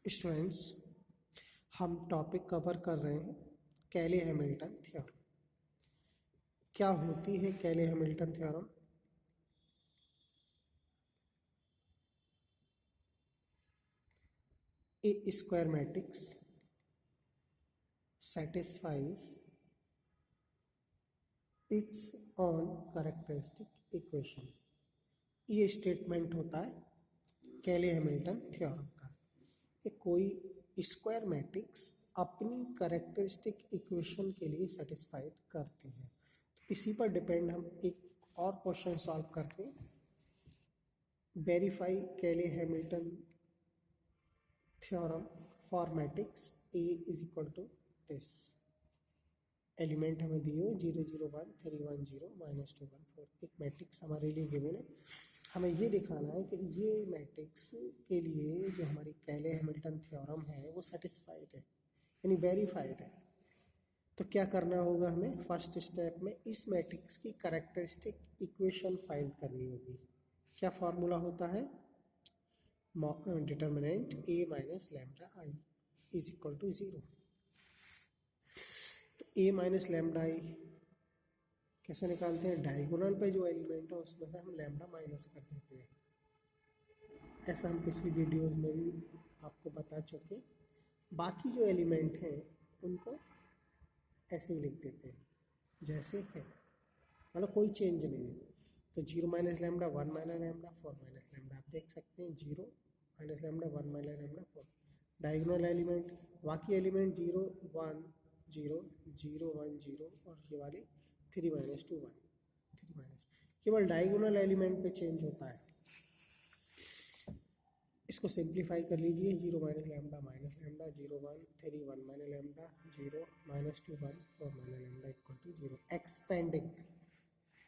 Students, हम topic cover कर रहे हैं कैले हैमिल्टन थ्योरम। क्या होती है Cayley Hamilton theorem? A square matrix satisfies its own characteristic equation। ये स्टेटमेंट होता है कैले हैमिल्टन थ्योरम का कि कोई स्क्वायर मैट्रिक्स अपनी कैरेक्टरिस्टिक इक्वेशन के लिए सेटिस्फाइड करती है। तो इसी पर डिपेंड हम एक और क्वेश्चन सॉल्व करते हैं। Verify Cayley Hamilton theorem for matrix A is equal to this. Element हमें दिए हुए 0 0 1 3 1 0 -2 1 4। एक मैट्रिक्स हमारे लिए गिवन है। हमें ये दिखाना है कि ये मैट्रिक्स के लिए जो हमारी कैले हैमिल्टन थ्योरम है वो सेटिस्फाइड है, यानी वेरीफाइड है। तो क्या करना होगा हमें? फर्स्ट स्टेप में इस मैट्रिक्स की कैरेक्टरिस्टिक इक्वेशन फाइंड करनी होगी। क्या फार्मूला होता है? Determinant a minus lambda I is equal to 0। तो a माइनस लैम्डा आई कैसे निकालते हैं? डायगोनल पे जो एलिमेंट है उसमें से हम लैम्डा माइनस कर देते हैं। ऐसा हम पिछली वीडियोस में भी आपको बता चुके। बाकी जो एलिमेंट हैं उनको ऐसे ही लिख देते हैं जैसे है, मतलब कोई चेंज नहीं है। तो 0 minus lambda 1 minus lambda 4 minus lambda, आप देख सकते हैं 0 minus lambda 1 minus lambda 4। Diagonal element, बाकी एलिमेंट 0 1 0 0 1 0 और ये वाले 3 माइनस 2 1 3 माइनस, केवल डायगोनल एलिमेंट पे चेंज होता है। इसको सिंप्लीफाई कर लीजिए। 0 minus lambda 0 1 3 1 minus lambda 0 -2 1 4 minus lambda equal to 0।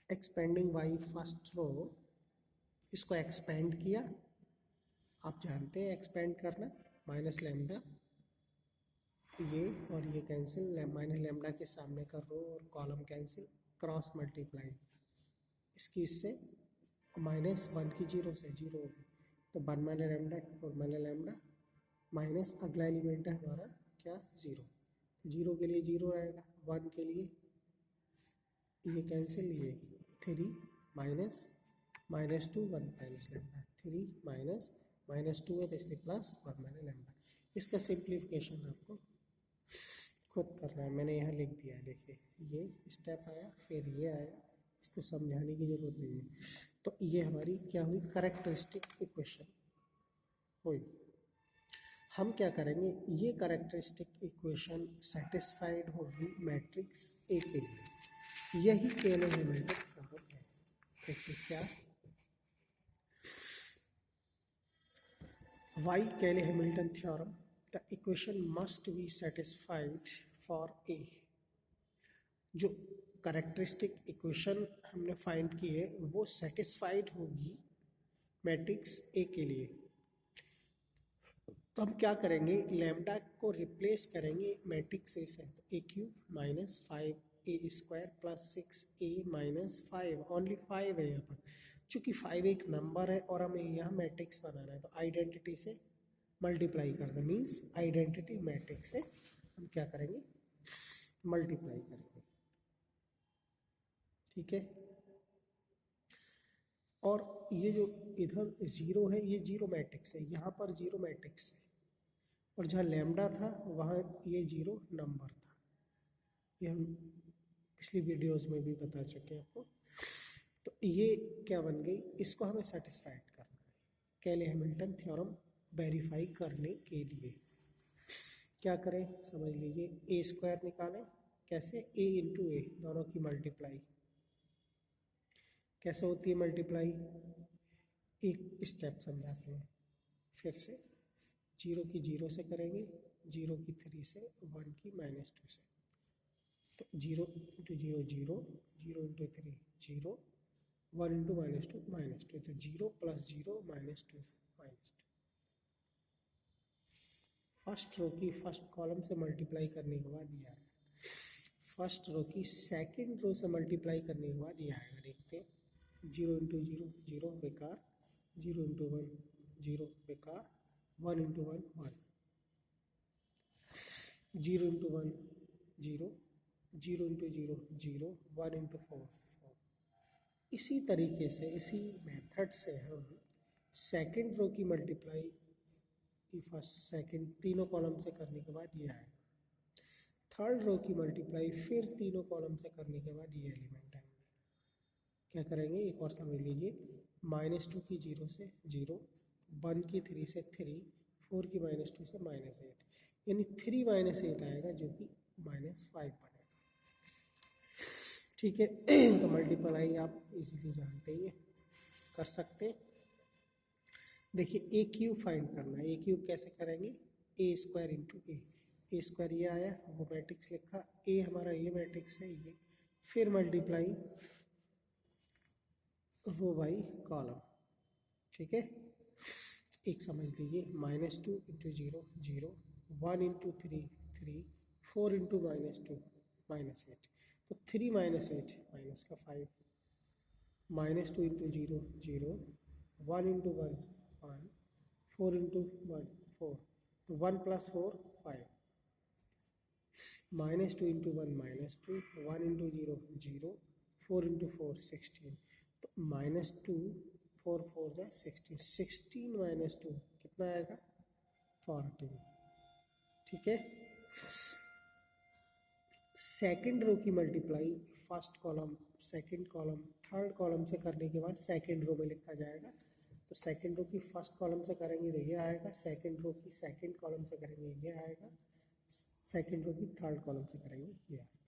Expanding by first row, इसको एक्सपेंड किया। आप जानते हैं एक्सपेंड करना। माइनस लैम्डा ये और ये कैंसिल, माइनस लैम्डा के सामने का रो और कॉलम कैंसिल, क्रॉस मल्टीप्लाई इसकी इससे, -1 की 0 से 0 होगी। तो 1 माइनस लैम्डा और माइनस लैम्डा माइनस अगला एलिमेंट है हमारा क्या? 0। तो 0 के लिए 0 रहेगा, 1 के लिए ये कैंसिल, ये 3 माइनस -2 1 माइनस लैम्डा 3 -2 है तो इसलिए +1 माइनस लैम्डा। इसका सिंप्लीफिकेशन आपको खुद करना है, मैंने यहाँ लिख दिया है। देखिए ये स्टेप आया, फिर ये आया, इसको समझाने की ज़रूरत नहीं है। तो ये हमारी क्या हुई? कैरेक्टरिस्टिक इक्वेशन हुई। हम क्या करेंगे? ये कैरेक्टरिस्टिक इक्वेशन सेटिस्फाइड होगी मैट्रिक्स ए के लिए। यही कैले हैमिल्टन थ्योरम है। देखिए क्या, वाई कैले Hamilton theorem, the equation must be satisfied for a. जो कैरेक्टरिस्टिक इक्वेशन हमने फाइंड की है वो सेटिस्फाइड होगी मैट्रिक्स ए के लिए। तो हम क्या करेंगे? लैम्डा को रिप्लेस करेंगे मैट्रिक्स ए से। ए क्यूब माइनस 5 ए स्क्वायर प्लस 6 ए माइनस 5, ओनली 5 है यहाँ पर। चूँकि 5 एक नंबर है और हमें यहाँ मैट्रिक्स बनाना है तो आइडेंटिटी से मल्टीप्लाई कर दें, मीन्स आइडेंटिटी मैट्रिक्स से हम क्या करेंगे? मल्टीप्लाई करेंगे। ठीक है। और ये जो इधर 0 है ये 0 मैट्रिक्स है, यहाँ पर 0 मैट्रिक्स है, और जहाँ लैम्डा था वहाँ ये 0 नंबर था। ये हम पिछली वीडियोस में भी बता चुके हैं आपको। तो ये क्या बन गई? इसको हमें सेटिस्फाइड करना है कैले हैमिल्टन थ्योरम वेरीफाई करने के लिए। क्या करें समझ लीजिए। ए स्क्वायर निकालें। कैसे? ए इंटू ए, दोनों की मल्टीप्लाई। कैसे होती है मल्टीप्लाई? एक स्टेप समझाते हैं फिर से। 0 की 0 से करेंगे, 0 की 3 से, 1 की -2 से। तो 0 इंटू 0 0, 0 इंटू 3 0, 1 इंटू -2 -2, तो 0 प्लस 0 -2 -2। फर्स्ट रो की फर्स्ट कॉलम से मल्टीप्लाई करने के बाद ये आएगा। फर्स्ट रो की सेकंड रो से मल्टीप्लाई करने के बाद ये आएगा। देखते हैं। 0 इंटू 0 0 बेकार, 0 इंटू 1 0 बेकार, 1 इंटू 1 1। 0 into 1 0, 0 into 0 0, 1 into 4 4। इसी तरीके से इसी मेथड से हम सेकंड रो की मल्टीप्लाई फर्स्ट सेकंड तीनों कॉलम से करने के बाद ये आएगा। थर्ड रो की मल्टीप्लाई फिर तीनों कॉलम से करने के बाद ये एलिमेंट आएंगे। क्या करेंगे एक और समझ लीजिए, -2 की 0 से 0, 1 की 3 से 3, 4 की -2 से -8, यानी 3 -8 आएगा जो कि -5 बनेगा। ठीक है तो मल्टीप्लाई आप इजीली जानते ही कर सकते हैं। देखिए ए क्यूब फाइंड करना है। ए क्यूब कैसे करेंगे, ए स्क्वायर इंटू ए स्क्वायर ये आया, वो मैट्रिक्स लिखा, ए हमारा ये मैट्रिक्स है ये, फिर मल्टीप्लाई रो बाई कॉलम। ठीक है, एक समझ लीजिए, -2 इंटू 0 0, 1 इंटू 3 3, 4 इंटू -2 -8, तो 3 -8 माइनस का 5, -2 इंटू 0 0, 1 इंटू 1 1, 4 इंटू 1 4, तो 1 + 4 5, -2 इंटू 1 -2, 1 इंटू 0 0, 4 इंटू 4 16, तो -2 4 4 जा 16, 16 - 2 कितना आएगा 14। ठीक है, सेकंड रो की multiply first column second column third column से करने के बाद सेकंड रो में लिखा जाएगा। तो सेकंड रो की फर्स्ट कॉलम से करेंगे तो ये आएगा, सेकंड रो की सेकंड कॉलम से करेंगे ये आएगा, सेकंड रो की थर्ड कॉलम से करेंगे ये आएगा।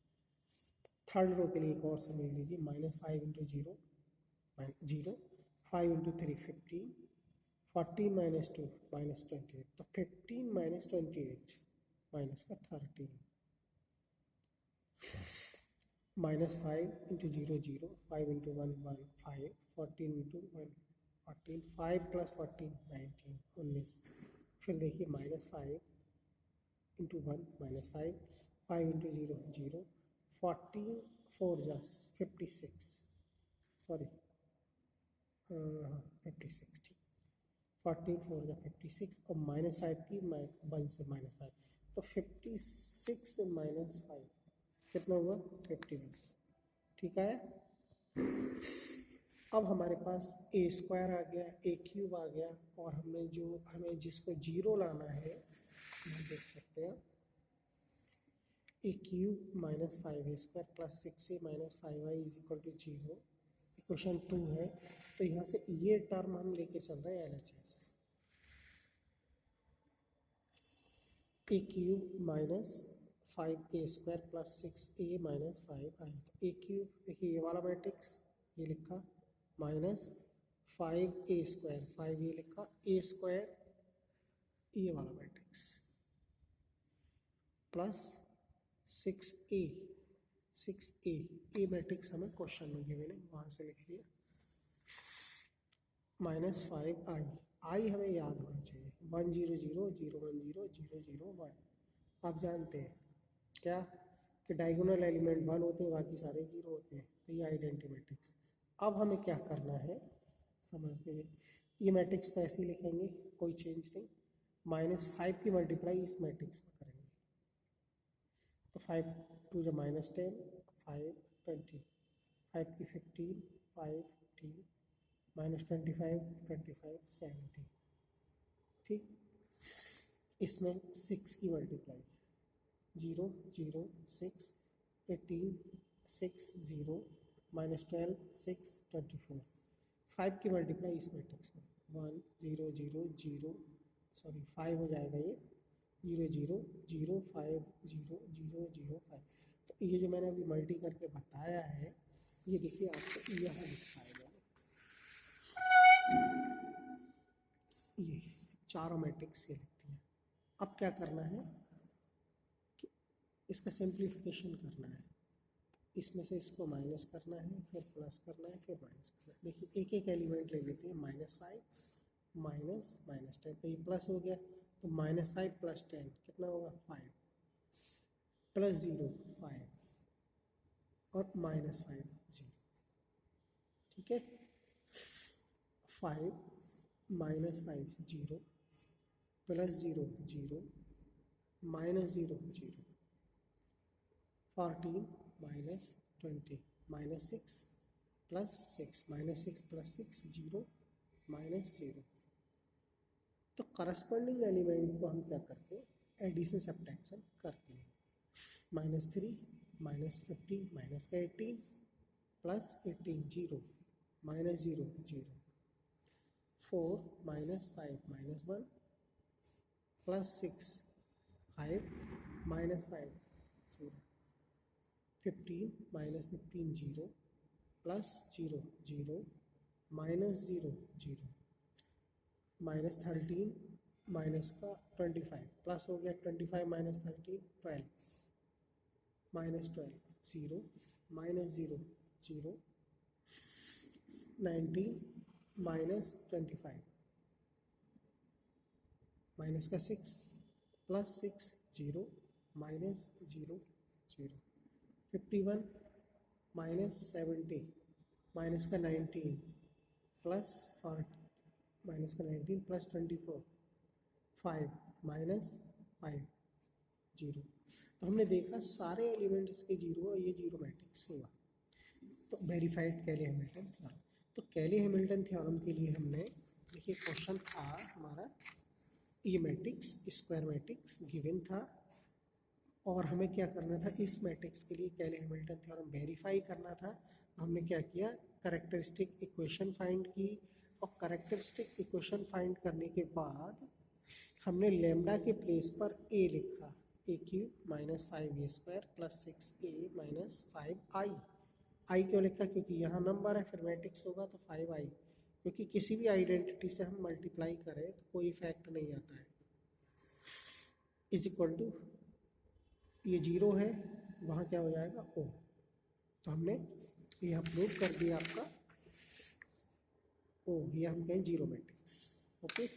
थर्ड रो के लिए एक और समझ लीजिए, -5 इंटू 0 0, 5 इंटू 3 15, 14 - 2 -28, तो 15 - 28 माइनस का 13, -5 इंटू 0 0, 5 इंटू 1 1 5, 14 इंटू 1 14, 5 + 14 19 19, फिर देखिए -5 इंटू 1 -5, 5 इंटू 0 0, 14 4 जा 56, सॉरी 56, ठीक, 14 4 जा 56, और -5 की 1 से -5, तो 56 से -5 कितना हुआ 51। ठीक है, अब हमारे पास ए स्क्वायर आ गया, ए क्यूब आ गया, और हमें जिसको 0 लाना है ये देख सकते हैं, a cube -5 square plus 6a - 5y = 0, equation 2 है। तो यहाँ से ये टर्म हम लेके चल रहे हैं LHS, a cube -5a square plus 6a - 5i। A cube देखिए ये वाला मैट्रिक्स ये लिखा, -5a स्क्वायर 5 ये लिखा, a स्क्वायर ये वाला मैट्रिक्स प्लस 6a ए मैट्रिक्स हमें क्वेश्चन में गिवन है, वहाँ से लिख लिया, -5i, आई हमें याद होना चाहिए, 1 0 0 0 1 0 0 0 1। आप जानते हैं क्या कि डायगोनल एलिमेंट 1 होते हैं, बाकी सारे 0 होते हैं, तो ये आइडेंटिटी मैट्रिक्स। अब हमें क्या करना है समझ में, ये मैट्रिक्स तो ऐसे ही लिखेंगे, कोई चेंज नहीं, -5 की मल्टीप्लाई इस मैट्रिक्स में करेंगे, तो 5 2 जा -10, 5 20, 5 की 15 5 10, -25 25 70। ठीक, इसमें 6 की मल्टीप्लाई 0 0 6 18 6 0, -12 6 24, 5 की मल्टीप्लाई इस मैट्रिक्स में 1 0 0 0, सॉरी 5 हो जाएगा ये, 0 0 0 5 0 0 0 5। तो ये जो मैंने अभी मल्टी करके बताया है, ये देखिए आपको यहाँ लिखा है मैंने, ये चारों मैट्रिक्स ये लिखती हैं। अब क्या करना है कि इसका सिंप्लीफिकेशन करना है, इसमें से इसको माइनस करना है, फिर प्लस करना है, फिर माइनस करना है। देखिए एक एक एलिमेंट ले लेते हैं, -5 -10, तो ये प्लस हो गया, तो -5 + 10 कितना होगा 5, +0 5, और -5 0। ठीक है, 5 -5 0, +0 0, -0 0, 14 -20 -6 + 6 -6 + 6 0 -0। तो करस्पॉन्डिंग एलिमेंट को हम क्या करते हैं, एडिशन सब्ट्रैक्शन करते हैं। -3 -15 -18 + 18 0 -0 0, 4 -5 -1 + 6 5 -5 0, 15 -15 0 + 0 0 -0 0, -13 माइनस का 25 प्लस हो गया 25 -13 12 -12 0 -0 0, 19 -25 माइनस का 6 + 6 0 -0 0, 51 -70 माइनस का 19 + 4 माइनस का 19 + 24 5 -5 0। तो हमने देखा सारे एलिमेंट इसके जीरो और ये जीरो मैट्रिक्स हुआ। तो वेरीफाइड कैली हैमिल्टन थ्योरम। तो कैली हैमिल्टन थ्योरम के लिए हमने देखिए क्वेश्चन था हमारा, ये मैट्रिक्स स्क्वायर मैट्रिक्स गिवन था और हमें क्या करना था, इस मैट्रिक्स के लिए कैली हैमिल्टन थ्योरम वेरीफाई करना था। हमने क्या किया, कैरेक्टरिस्टिक इक्वेशन फाइंड की और कैरेक्टरिस्टिक इक्वेशन फाइंड करने के बाद हमने लैम्डा के प्लेस पर ए लिखा, a³ -5a² + 6a - 5i। आई क्यों लिखा, क्योंकि यहाँ नंबर है, फिर मैट्रिक्स होगा तो 5i, क्योंकि किसी भी आइडेंटिटी से हम मल्टीप्लाई करें तो कोई इफेक्ट नहीं आता है। इज इक्वल टू ये 0 है, वहाँ क्या हो जाएगा ओ। तो हमने ये अपलोड कर दिया आपका ओ, ये हम कहें जीरो मैट्रिक्स। ओके।